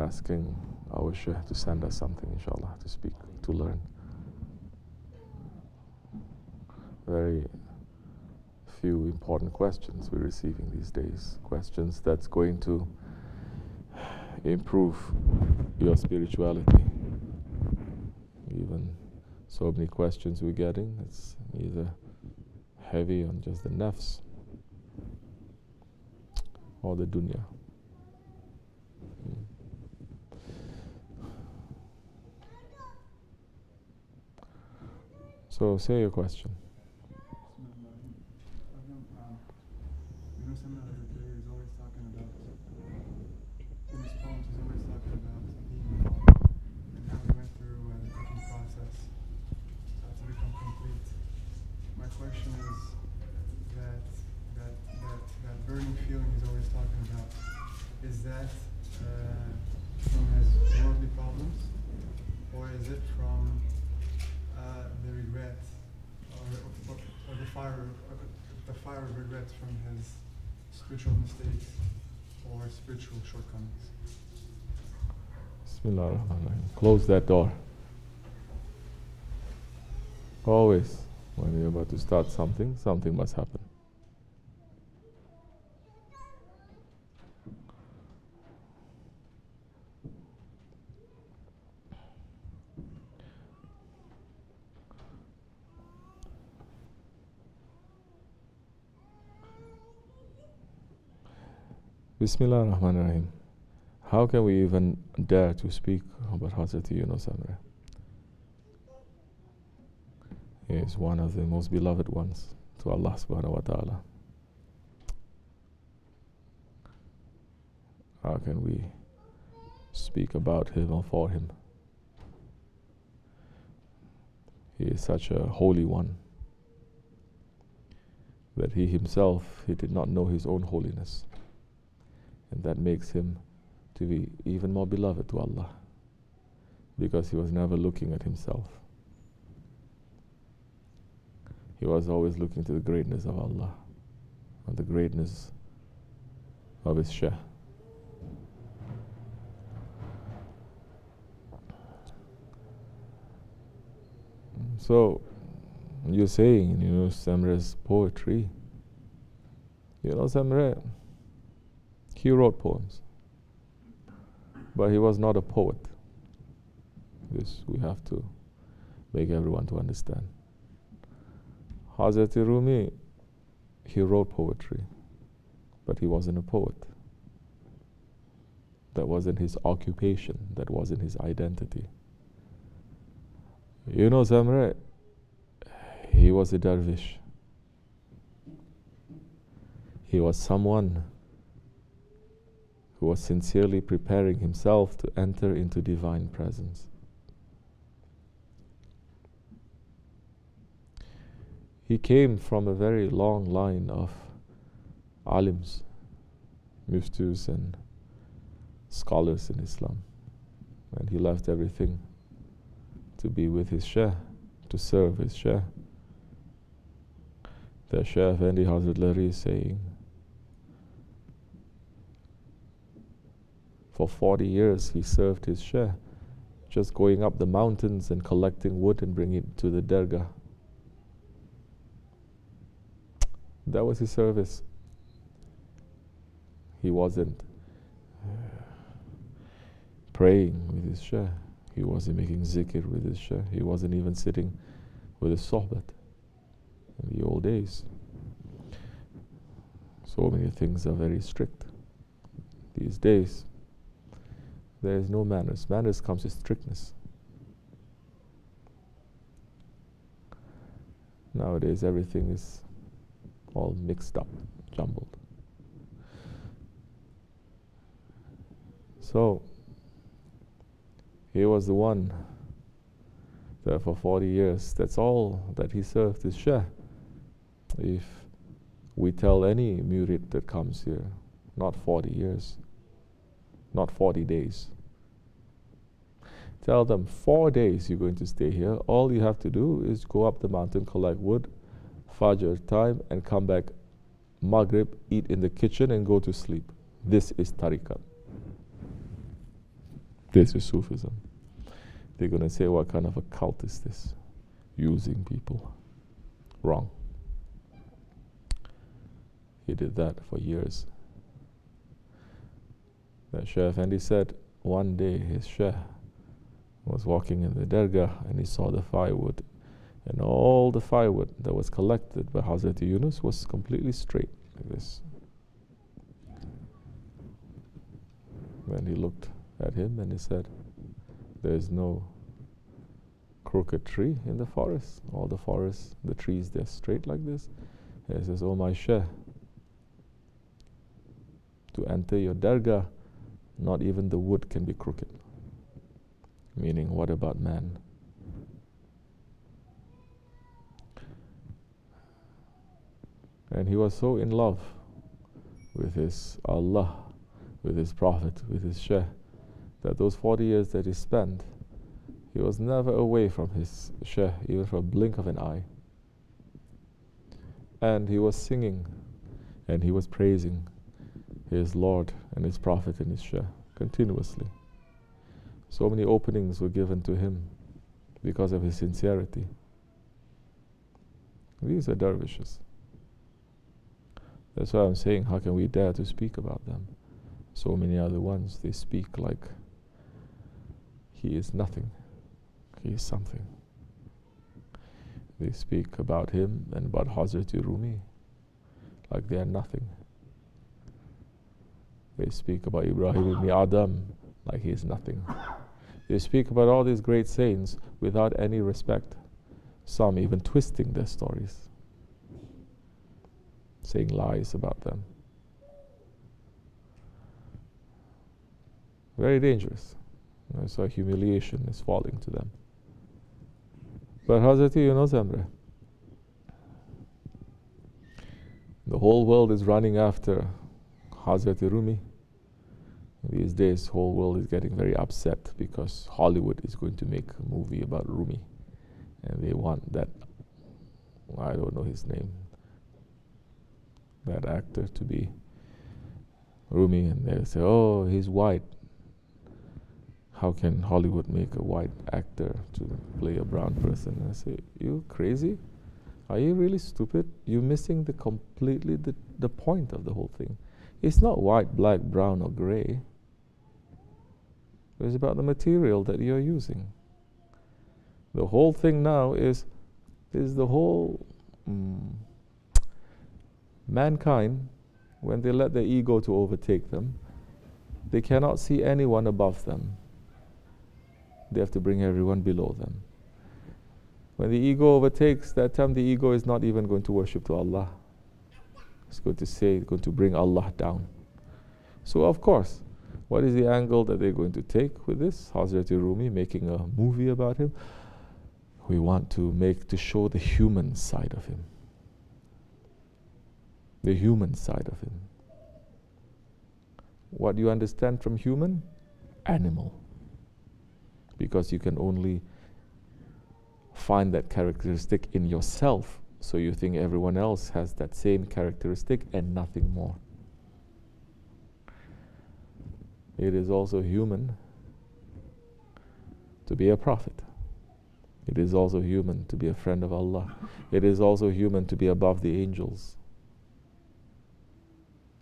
asking our Shaykh to send us something, inshallah, to speak, to learn. Very few important questions we're receiving these days. Questions that's going to improve your spirituality. Even so many questions we're getting, it's either heavy on just the nafs or the dunya. So say your question. Yunus Emre is always talking about, in his poems, he's always talking about being involved and how he went through the cooking process to become complete. My question is that burning feeling he's always talking about, is that from his worldly problems, or is it from the regret, or the fire of regret from his spiritual mistakes or spiritual shortcomings? Bismillah ar-Rahman ar-Rahim. Close that door. Always, when you're about to start something, something must happen. Bismillah ar-Rahman ar-Rahim. How can we even dare to speak about Hazrat Yunus Emre? He is one of the most beloved ones to Allah subhanahu wa ta'ala. How can we speak about him or for him? He is such a holy one that he himself, he did not know his own holiness. And that makes him to be even more beloved to Allah, because he was never looking at himself. He was always looking to the greatness of Allah and the greatness of his Shaykh. So, you're saying Yunus Emre's poetry, Yunus Emre, he wrote poems, but he was not a poet. This we have to make everyone to understand. Hazrat Rumi, he wrote poetry, but he wasn't a poet. That wasn't his occupation, that wasn't his identity. Yunus Emre, he was a dervish. He was someone who was sincerely preparing himself to enter into divine presence. He came from a very long line of alims, muftis and scholars in Islam, and he left everything to be with his Shaykh, to serve his Shaykh. The Shaykh Efendi Hazrat Lari is saying, for 40 years he served his Shaykh, just going up the mountains and collecting wood and bringing it to the Dergah. That was his service. He wasn't praying with his Shaykh. He wasn't making zikr with his Shaykh. He wasn't even sitting with his sohbat in the old days. So many things are very strict. These days, there is no manners. Manners comes with strictness. Nowadays, everything is all mixed up, jumbled. So, he was the one that for 40 years, that's all that he served his Shaykh. If we tell any murid that comes here, not 40 years, not 40 days. Tell them 4 days you're going to stay here. All you have to do is go up the mountain, collect wood, Fajr time, and come back Maghrib, eat in the kitchen and go to sleep. This is tariqat. This is Sufism. They're going to say, what kind of a cult is this? Using people. Wrong. He did that for years. That Shaykh Efendi said, one day his Shaykh was walking in the Dergah and he saw the firewood. And all the firewood that was collected by Hazrat Yunus was completely straight, like this. Then he looked at him and he said, there's no crooked tree in the forest. All the forests, the trees, they're straight like this. And he says, oh my Shaykh, to enter your Dergah, not even the wood can be crooked. Meaning, what about man? And he was so in love with his Allah, with his Prophet, with his Shaykh, that those 40 years that he spent, he was never away from his Shaykh, even for a blink of an eye. And he was singing, and he was praising his Lord and his Prophet and his Shaykh continuously. So many openings were given to him because of his sincerity. These are dervishes. That's why I'm saying, how can we dare to speak about them? So many other ones, they speak like he is nothing, he is something. They speak about him and about Hazrat Rumi like they are nothing. They speak about Ibrahim ibn Adam like he is nothing. They speak about all these great saints without any respect. Some even twisting their stories, saying lies about them. Very dangerous. So humiliation is falling to them. But Hazrat Yunus Emre, the whole world is running after Hazrat Rumi. These days, whole world is getting very upset because Hollywood is going to make a movie about Rumi, and they want that, I don't know his name, that actor to be Rumi, and they say, oh, he's white. How can Hollywood make a white actor to play a brown person? And I say, you crazy? Are you really stupid? You're missing completely the point of the whole thing. It's not white, black, brown, or gray. It's about the material that you're using. The whole thing now is the whole mankind, when they let their ego to overtake them, they cannot see anyone above them. They have to bring everyone below them. When the ego overtakes, that time the ego is not even going to worship to Allah. It's going to say, it's going to bring Allah down. So of course, what is the angle that they're going to take with this? Hazrat Rumi making a movie about him. We want to show the human side of him. The human side of him. What do you understand from human? Animal. Because you can only find that characteristic in yourself, so you think everyone else has that same characteristic and nothing more. It is also human to be a prophet. It is also human to be a friend of Allah. It is also human to be above the angels.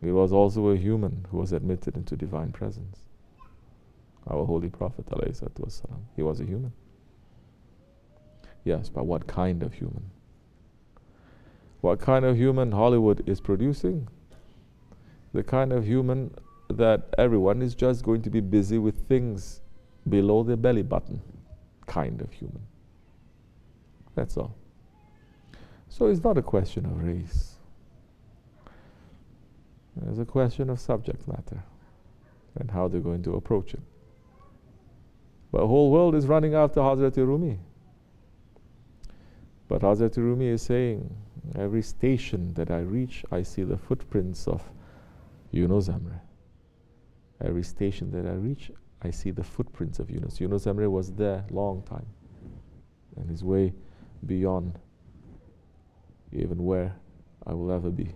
It was also a human who was admitted into divine presence. Our Holy Prophet ﷺ, he was a human. Yes, but what kind of human? What kind of human Hollywood is producing? The kind of human that everyone is just going to be busy with things below their belly button. Kind of human. That's all. So it's not a question of race. It's a question of subject matter and how they're going to approach it. But the whole world is running after Hazrat Rumi. But Hazrat Rumi is saying, every station that I reach, I see the footprints of Yunus Emre. Every station that I reach, I see the footprints of Yunus. Yunus Emre was there long time. And his way beyond even where I will ever be.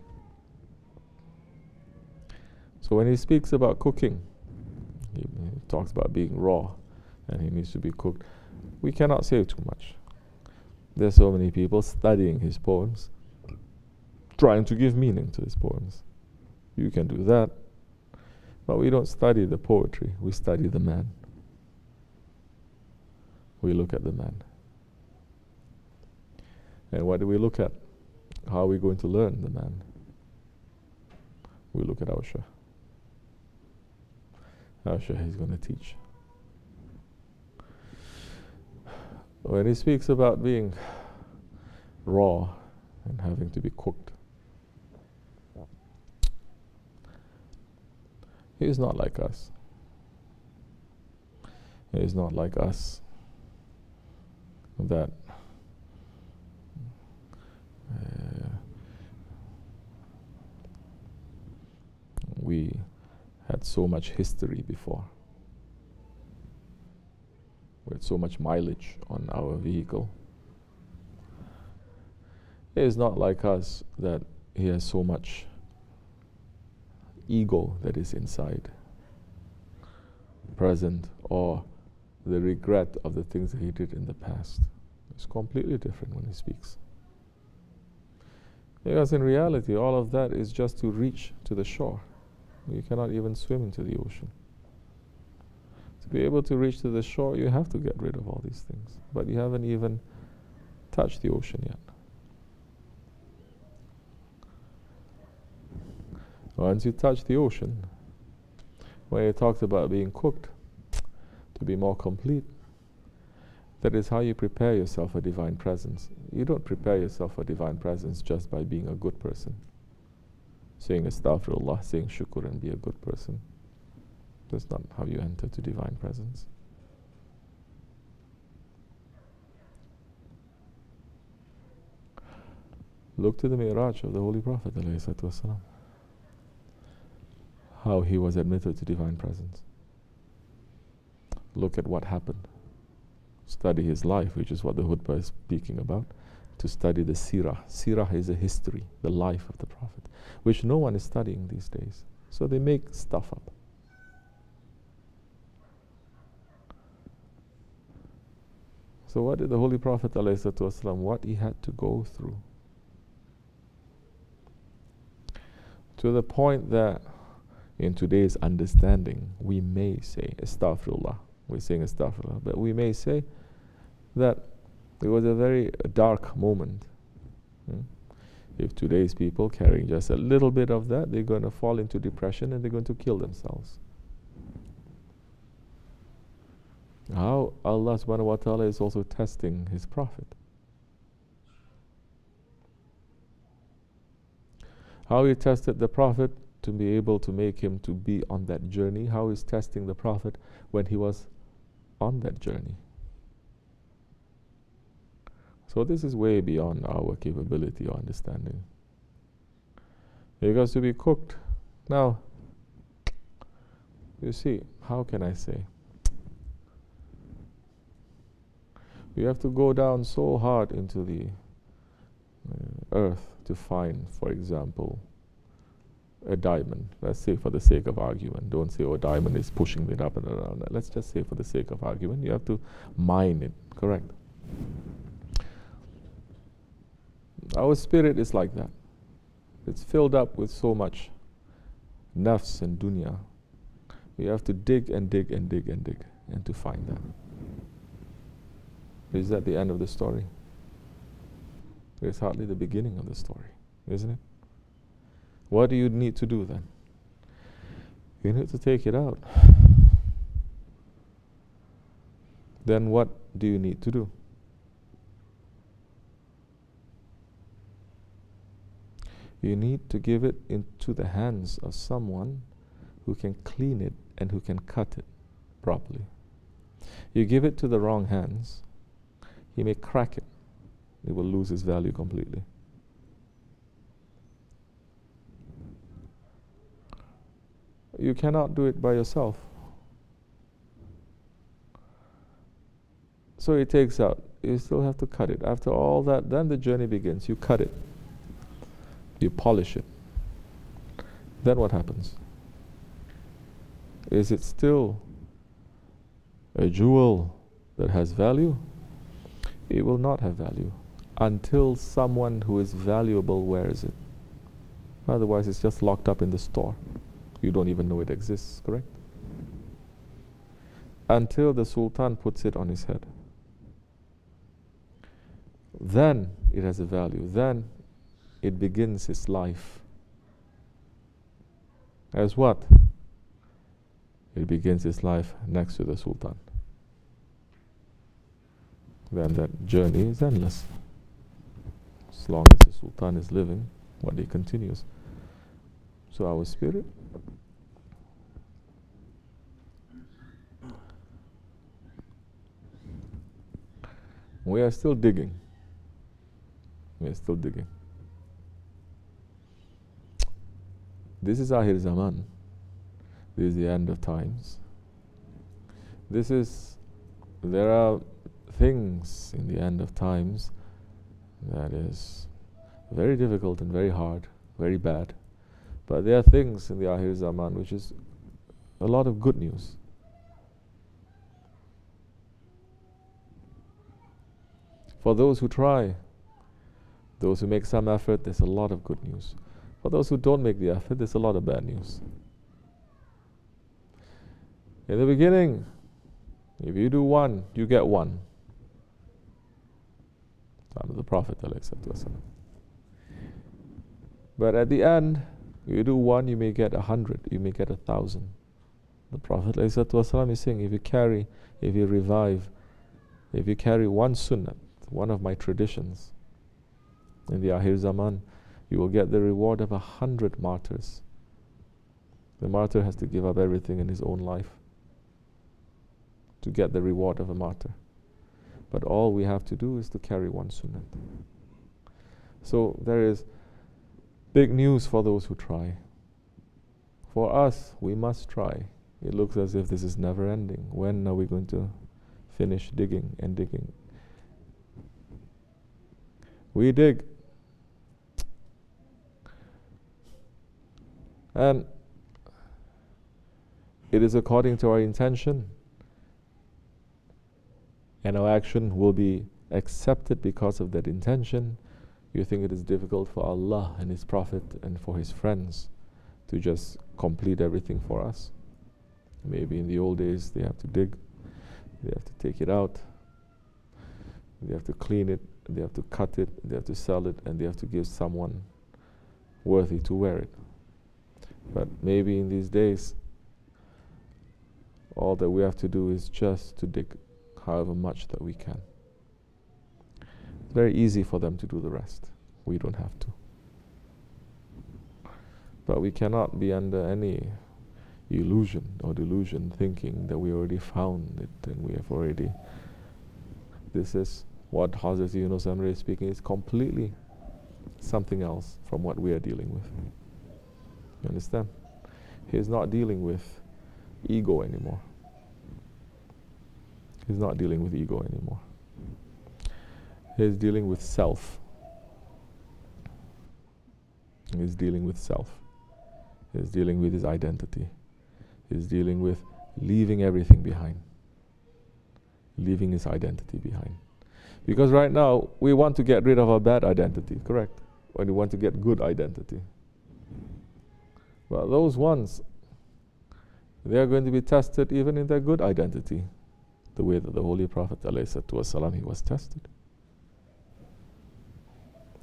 So when he speaks about cooking, He talks about being raw and he needs to be cooked. We cannot say too much. There's so many people studying his poems, trying to give meaning to his poems. You can do that, but we don't study the poetry, we study the man. We look at the man. And what do we look at? How are we going to learn the man? We look at our Shaykh. Our Shaykh is going to teach. When he speaks about being raw and having to be cooked, he is not like us. He is not like us that we had so much history before. We had so much mileage on our vehicle. He is not like us that he has so much ego that is inside, present, or the regret of the things that he did in the past. It's completely different when he speaks. Because in reality, all of that is just to reach to the shore. You cannot even swim into the ocean. To be able to reach to the shore, you have to get rid of all these things. But you haven't even touched the ocean yet. Once you touch the ocean, when he talks about being cooked, to be more complete, that is how you prepare yourself for divine presence. You don't prepare yourself for divine presence just by being a good person. Saying astaghfirullah, saying shukr and be a good person. That's not how you enter to divine presence. Look to the Mi'raj of the Holy Prophet ﷺ, how he was admitted to divine presence. Look at what happened. Study his life, which is what the Hutbah is speaking about. To study the Sirah. Sirah is a history, the life of the Prophet, which no one is studying these days. So they make stuff up. So what did the Holy Prophet ﷺ, what he had to go through? To the point that in today's understanding, we may say, astaghfirullah, we're saying astaghfirullah, but we may say that it was a very dark moment. If today's people carrying just a little bit of that, they're going to fall into depression and they're going to kill themselves. How Allah subhanahu wa ta'ala is also testing his Prophet. How he tested the Prophet to be able to make him to be on that journey. How he's testing the Prophet when he was on that journey. So this is way beyond our capability or understanding. Because to be cooked, now, you see, how can I say? You have to go down so hard into the earth to find, for example, a diamond. Let's say for the sake of argument. Don't say, oh, diamond is pushing it up and around. Let's just say for the sake of argument, you have to mine it, correct? Our spirit is like that. It's filled up with so much nafs and dunya. You have to dig and dig and dig and dig and to find that. Is that the end of the story? It's hardly the beginning of the story, isn't it? What do you need to do then? You need to take it out. Then what do you need to do? You need to give it into the hands of someone who can clean it and who can cut it properly. You give it to the wrong hands, he may crack it. It will lose its value completely. You cannot do it by yourself. So it takes out. You still have to cut it. After all that, then the journey begins. You cut it. You polish it. Then what happens? Is it still a jewel that has value, it will not have value until someone who is valuable wears it. Otherwise, it's just locked up in the store. You don't even know it exists, correct? Until the Sultan puts it on his head. Then it has a value. Then it begins his life. As what? It begins his life next to the Sultan. Then that journey is endless. As long as the Sultan is living, what he continues. So our spirit, we are still digging. We are still digging. This is Akhir Zaman. This is the end of times. There are things in the end of times that is very difficult and very hard, very bad. But there are things in the Akhir Zaman which is a lot of good news. For those who try, those who make some effort, there's a lot of good news. For those who don't make the effort, there's a lot of bad news. In the beginning, if you do one, you get one. Time of the Prophet ﷺ. But at the end, you do one, you may get 100, you may get 1,000. The Prophet ﷺ is saying, if you revive, if you carry one sunnah, one of my traditions, in the Akhir Zaman, you will get the reward of 100 martyrs. The martyr has to give up everything in his own life to get the reward of a martyr. But all we have to do is to carry one sunnah. So there is big news for those who try. For us, we must try. It looks as if this is never ending. When are we going to finish digging and digging? We dig. And it is according to our intention. And our action will be accepted because of that intention. You think it is difficult for Allah and His Prophet and for His friends to just complete everything for us. Maybe in the old days they have to dig, they have to take it out, they have to clean it, they have to cut it, they have to sell it, and they have to give someone worthy to wear it. But maybe in these days, all that we have to do is just to dig however much that we can. It's very easy for them to do the rest. We don't have to. But we cannot be under any illusion or delusion thinking that we already found it and we have already. This is what Hazrat Yunus Emre is speaking, is completely something else from what we are dealing with. You understand? He is not dealing with ego anymore. He's not dealing with ego anymore. He's dealing with self. He's dealing with self. He's dealing with his identity. He's dealing with leaving everything behind. Leaving his identity behind. Because right now, we want to get rid of our bad identity, correct? When we want to get good identity. But those ones, they are going to be tested even in their good identity. The way that the Holy Prophet ﷺ, he was tested.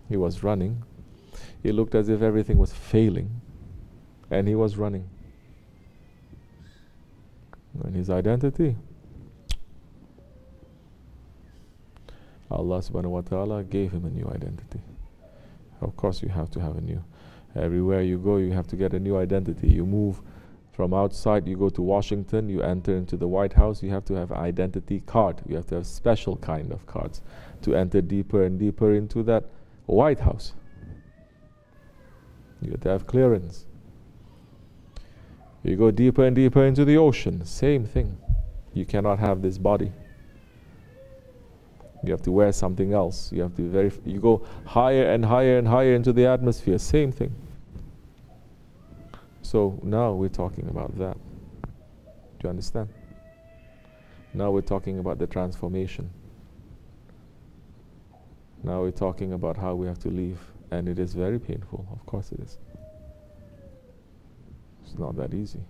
He was running. It looked as if everything was failing. And he was running. And his identity, Allah subhanahu wa ta'ala gave him a new identity. Of course you have to have a new. Everywhere you go you have to get a new identity. You move from outside, you go to Washington, you enter into the White House, you have to have an identity card. You have to have special kind of cards to enter deeper and deeper into that White House. You have to have clearance. You go deeper and deeper into the ocean, same thing. You cannot have this body. You have to wear something else. You have to you go higher and higher and higher into the atmosphere, same thing. So now we're talking about that. Do you understand? Now we're talking about the transformation. Now we're talking about how we have to leave, and it is very painful. Of course it is. It's not that easy.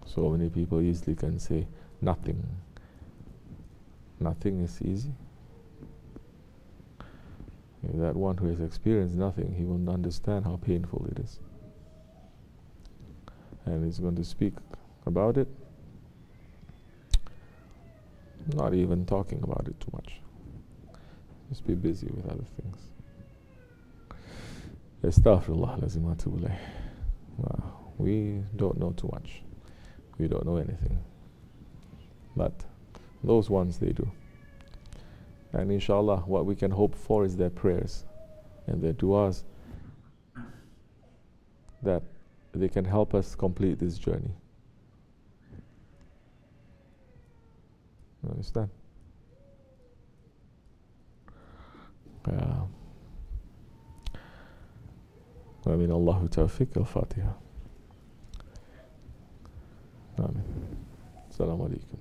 So many people easily can say nothing. Nothing is easy. That one who has experienced nothing, he won't understand how painful it is. And he's going to speak about it, not even talking about it too much. Just be busy with other things. Astaghfirullah lazim wa atubu ilayh. We don't know too much. We don't know anything. But those ones, they do. And inshallah, what we can hope for is their prayers and their du'as, that they can help us complete this journey. You understand? Amin. Allahu tawfiq. Al-Fatiha. Amin. Assalamu alaikum.